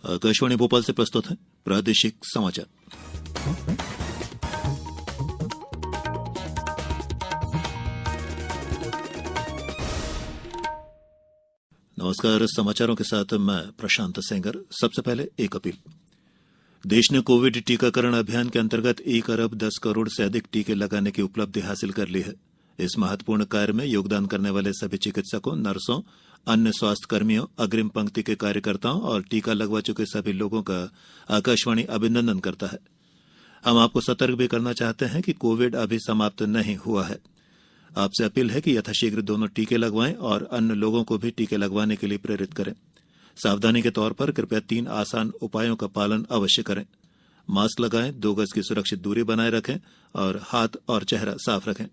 आकाशवाणी भोपाल से प्रस्तुत है प्रादेशिक समाचार। नमस्कार, समाचारों के साथ मैं प्रशांत सेंगर। सबसे पहले एक अपील। देश ने कोविड टीकाकरण अभियान के अंतर्गत 1 अरब 10 करोड़ से अधिक टीके लगाने की उपलब्धि हासिल कर ली है। इस महत्वपूर्ण कार्य में योगदान करने वाले सभी चिकित्सकों, नर्सों, अन्य स्वास्थ्य कर्मियों, अग्रिम पंक्ति के कार्यकर्ताओं और टीका लगवा चुके सभी लोगों का आकाशवाणी अभिनंदन करता है। हम आपको सतर्क भी करना चाहते हैं कि कोविड अभी समाप्त नहीं हुआ है। आपसे अपील है कि यथाशीघ्र दोनों टीके लगवाएं और अन्य लोगों को भी टीके लगवाने के लिए प्रेरित करें। सावधानी के तौर पर कृपया 3 आसान उपायों का पालन अवश्य करें। मास्क लगाएं, 2 गज की सुरक्षित दूरी बनाए रखें और हाथ और चेहरा साफ रखें।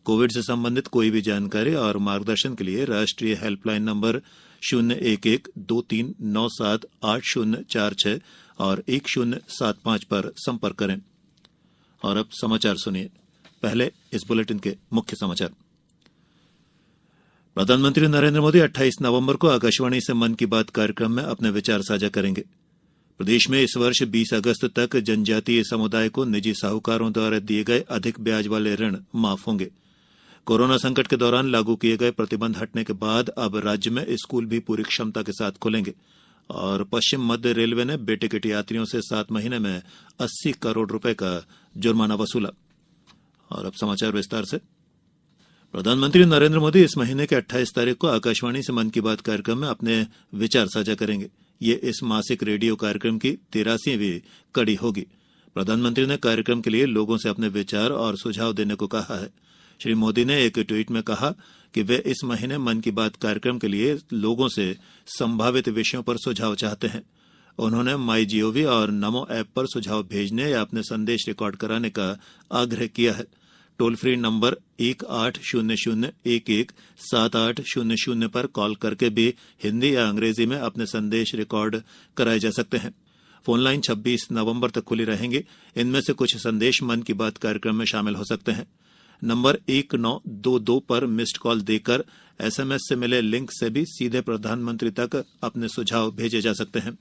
कोविड से संबंधित कोई भी जानकारी और मार्गदर्शन के लिए राष्ट्रीय हेल्पलाइन नंबर 011-2397-8046 और 1075 पर संपर्क करें। और अब समाचार सुनिए। पहले इस बुलेटिन के मुख्य समाचार। प्रधानमंत्री नरेंद्र मोदी 28 नवंबर को आकाशवाणी से मन की बात कार्यक्रम में अपने विचार साझा करेंगे। प्रदेश में इस वर्ष 20 अगस्त तक जनजातीय समुदाय को निजी साहूकारों द्वारा दिए गए अधिक ब्याज वाले ऋण माफ होंगे। कोरोना संकट के दौरान लागू किए गए प्रतिबंध हटने के बाद अब राज्य में स्कूल भी पूरी क्षमता के साथ खुलेंगे। और पश्चिम मध्य रेलवे ने बेटिकट यात्रियों से 7 महीने में 80 करोड़ रुपए का जुर्माना वसूला। और अब समाचार विस्तार से। प्रधानमंत्री नरेंद्र मोदी इस महीने के 28 तारीख को आकाशवाणी से मन की बात कार्यक्रम में अपने विचार साझा करेंगे। ये इस मासिक रेडियो कार्यक्रम की 83वीं कड़ी होगी। प्रधानमंत्री ने कार्यक्रम के लिए लोगों से अपने विचार और सुझाव देने को कहा है। श्री मोदी ने एक ट्वीट में कहा कि वे इस महीने मन की बात कार्यक्रम के लिए लोगों से संभावित विषयों पर सुझाव चाहते हैं। उन्होंने माई जीओवी और नमो ऐप पर सुझाव भेजने या अपने संदेश रिकॉर्ड कराने का आग्रह किया है। टोल फ्री नंबर 1800-117800 पर कॉल करके भी हिंदी या अंग्रेजी में अपने संदेश रिकॉर्ड कराए जा सकते हैं। फोन लाइन 26 नवंबर तक खुली रहेंगी। इनमें से कुछ संदेश मन की बात कार्यक्रम में शामिल हो सकते हैं। नंबर 1922 पर मिस्ड कॉल देकर एसएमएस से मिले लिंक से भी सीधे प्रधानमंत्री तक अपने सुझाव भेजे जा सकते हैं।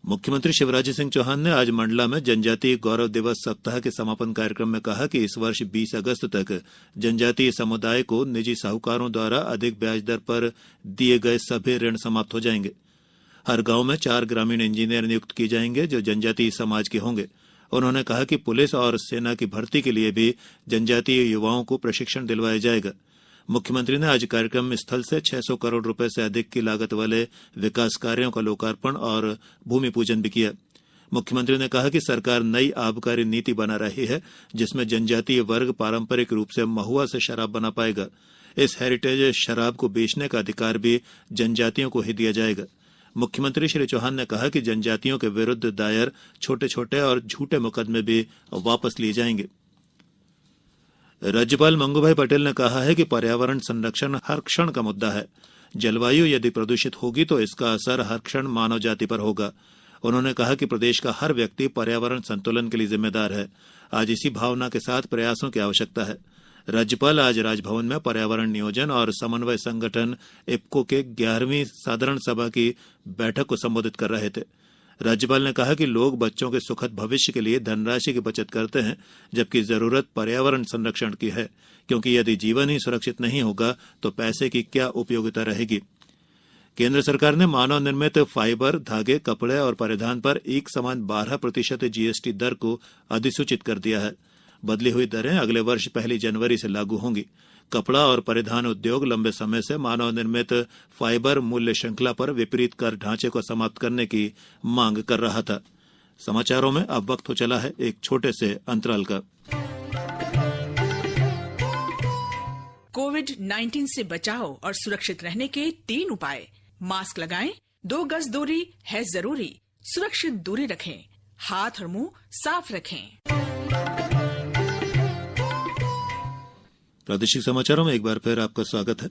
मुख्यमंत्री शिवराज सिंह चौहान ने आज मंडला में जनजातीय गौरव दिवस सप्ताह के समापन कार्यक्रम में कहा कि इस वर्ष 20 अगस्त तक जनजातीय समुदाय को निजी साहूकारों द्वारा अधिक ब्याज दर पर दिए गए सभी ऋण समाप्त हो जाएंगे। हर गांव में 4 ग्रामीण इंजीनियर नियुक्त किए जाएंगे जो जनजातीय समाज के होंगे। उन्होंने कहा कि पुलिस और सेना की भर्ती के लिए भी जनजातीय युवाओं को प्रशिक्षण दिलवाया जाएगा। मुख्यमंत्री ने आज कार्यक्रम स्थल से 600 करोड़ रुपए से अधिक की लागत वाले विकास कार्यों का लोकार्पण और भूमि पूजन भी किया। मुख्यमंत्री ने कहा कि सरकार नई आबकारी नीति बना रही है जिसमें जनजातीय वर्ग पारंपरिक रूप से महुआ से शराब बना पाएगा। इस हेरिटेज शराब को बेचने का अधिकार भी जनजातियों को ही दिया जाएगा। मुख्यमंत्री श्री चौहान ने कहा कि जनजातियों के विरुद्ध दायर छोटे छोटे और झूठे मुकदमे भी वापस लिए जाएंगे। राज्यपाल मंगूभाई पटेल ने कहा है कि पर्यावरण संरक्षण हर क्षण का मुद्दा है। जलवायु यदि प्रदूषित होगी तो इसका असर हर क्षण मानव जाति पर होगा। उन्होंने कहा कि प्रदेश का हर व्यक्ति पर्यावरण संतुलन के लिए जिम्मेदार है। आज इसी भावना के साथ प्रयासों की आवश्यकता है। राज्यपाल आज राजभवन में पर्यावरण नियोजन और समन्वय संगठन इप्को के 11वीं साधारण सभा की बैठक को संबोधित कर रहे थे। राज्यपाल ने कहा कि लोग बच्चों के सुखद भविष्य के लिए धनराशि की बचत करते हैं जबकि जरूरत पर्यावरण संरक्षण की है, क्योंकि यदि जीवन ही सुरक्षित नहीं होगा तो पैसे की क्या उपयोगिता रहेगी। केंद्र सरकार ने मानव निर्मित फाइबर, धागे, कपड़े और परिधान पर एक समान 12% जीएसटी दर को अधिसूचित कर दिया है। बदली हुई दरें अगले वर्ष 1 जनवरी से लागू होंगी। कपड़ा और परिधान उद्योग लंबे समय से मानव निर्मित फाइबर मूल्य श्रृंखला पर विपरीत कर ढांचे को समाप्त करने की मांग कर रहा था। समाचारों में अब वक्त हो चला है एक छोटे से अंतराल का। कोविड-19 से बचाव और सुरक्षित रहने के 3 उपाय। मास्क लगाएं, 2 गज दूरी है जरूरी, सुरक्षित दूरी रखें, हाथ और मुंह साफ रखें। प्रादेशिक समाचारों में एक बार फिर आपका स्वागत है।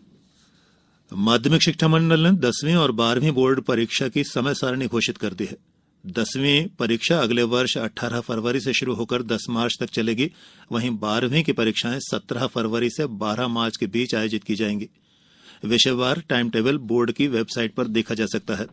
माध्यमिक शिक्षा मंडल ने 10वीं और 12वीं बोर्ड परीक्षा की समय सारणी घोषित कर दी है। 10वीं परीक्षा अगले वर्ष 18 फरवरी से शुरू होकर 10 मार्च तक चलेगी। वहीं 12वीं की परीक्षाएं 17 फरवरी से 12 मार्च के बीच आयोजित की जाएंगी। विषयवार टाइम टेबल बोर्ड की वेबसाइट पर देखा जा सकता है।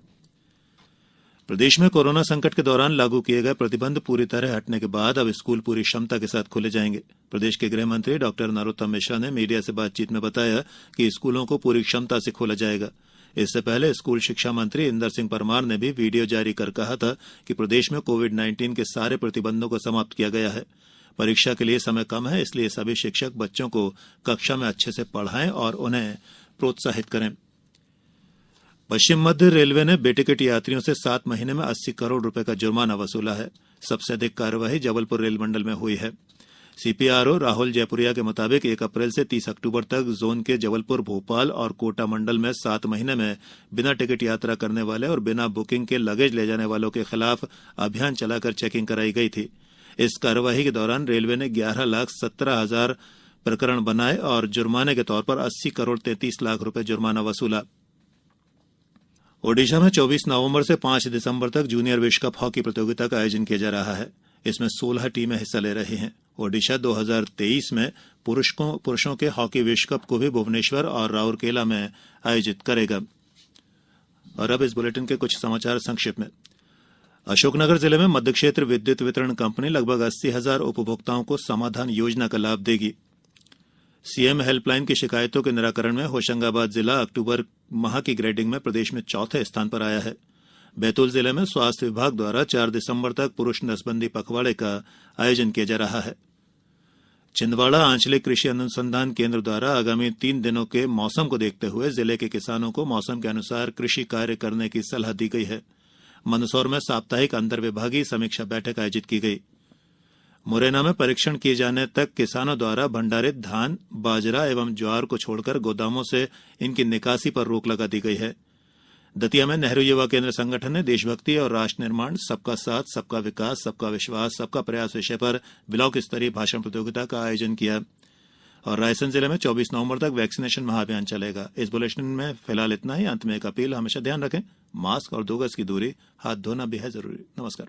प्रदेश में कोरोना संकट के दौरान लागू किए गए प्रतिबंध पूरी तरह हटने के बाद अब स्कूल पूरी क्षमता के साथ खोले जाएंगे। प्रदेश के गृह मंत्री डॉक्टर नरोत्तम मिश्रा ने मीडिया से बातचीत में बताया कि स्कूलों को पूरी क्षमता से खोला जाएगा। इससे पहले स्कूल शिक्षा मंत्री इंदर सिंह परमार ने भी वीडियो जारी कर कहा था कि प्रदेश में कोविड-19 के सारे प्रतिबंधों को समाप्त किया गया है। परीक्षा के लिए समय कम है, इसलिए सभी शिक्षक बच्चों को कक्षा में अच्छे से पढ़ाएं और उन्हें प्रोत्साहित करें। पश्चिम मध्य रेलवे ने बेटिकट यात्रियों से 7 महीने में 80 करोड़ रुपए का जुर्माना वसूला है। सबसे अधिक कार्यवाही जबलपुर रेल मंडल में हुई है। सीपीआरओ राहुल जयपुरिया के मुताबिक 1 अप्रैल से 30 अक्टूबर तक जोन के जबलपुर, भोपाल और कोटा मंडल में 7 महीने में बिना टिकट यात्रा करने वाले और बिना बुकिंग के लगेज ले जाने वालों के खिलाफ अभियान चलाकर चेकिंग कराई गई थी। इस कार्यवाही के दौरान रेलवे ने 11,17,000 प्रकरण बनाए और जुर्माने के तौर पर 80 करोड़ 33 लाख रुपए जुर्माना वसूला। ओडिशा में 24 नवंबर से 5 दिसंबर तक जूनियर विश्व कप हॉकी प्रतियोगिता का आयोजन किया जा रहा है। इसमें 16 टीमें हिस्सा ले रही हैं। ओडिशा 2023 में पुरुषों के हॉकी विश्व कप को भी भुवनेश्वर और राउरकेला में आयोजित करेगा। और अब इस बुलेटिन के कुछ समाचार संक्षिप्त में। अशोकनगर जिले में मध्य क्षेत्र विद्युत वितरण कंपनी लगभग 80,000 उपभोक्ताओं को समाधान योजना का लाभ देगी। सीएम हेल्पलाइन की शिकायतों के निराकरण में होशंगाबाद जिला अक्टूबर माह की ग्रेडिंग में प्रदेश में चौथे स्थान पर आया है। बैतूल जिले में स्वास्थ्य विभाग द्वारा 4 दिसंबर तक पुरुष नसबंदी पखवाड़े का आयोजन किया जा रहा है। छिंदवाड़ा आंचलिक कृषि अनुसंधान केंद्र द्वारा आगामी 3 दिनों के मौसम को देखते हुए जिले के किसानों को मौसम के अनुसार कृषि कार्य करने की सलाह दी गई है। मंदसौर में साप्ताहिक अंतर्विभागीय समीक्षा बैठक आयोजित की गई। मुरैना में परीक्षण किए जाने तक किसानों द्वारा भंडारित धान, बाजरा एवं ज्वार को छोड़कर गोदामों से इनकी निकासी पर रोक लगा दी गई है। दतिया में नेहरू युवा केंद्र संगठन ने देशभक्ति और राष्ट्र निर्माण, सबका साथ, सबका विकास, सबका विश्वास, सबका प्रयास विषय पर ब्लॉक स्तरीय भाषण प्रतियोगिता का आयोजन किया। और रायसेन जिले में 24 नवंबर तक वैक्सीनेशन महाअभियान चलेगा। इस बुलेटिन में फिलहाल इतना ही। अंत में एक अपील, हमेशा ध्यान रखें, मास्क और 2 गज की दूरी, हाथ धोना भी है जरूरी। नमस्कार।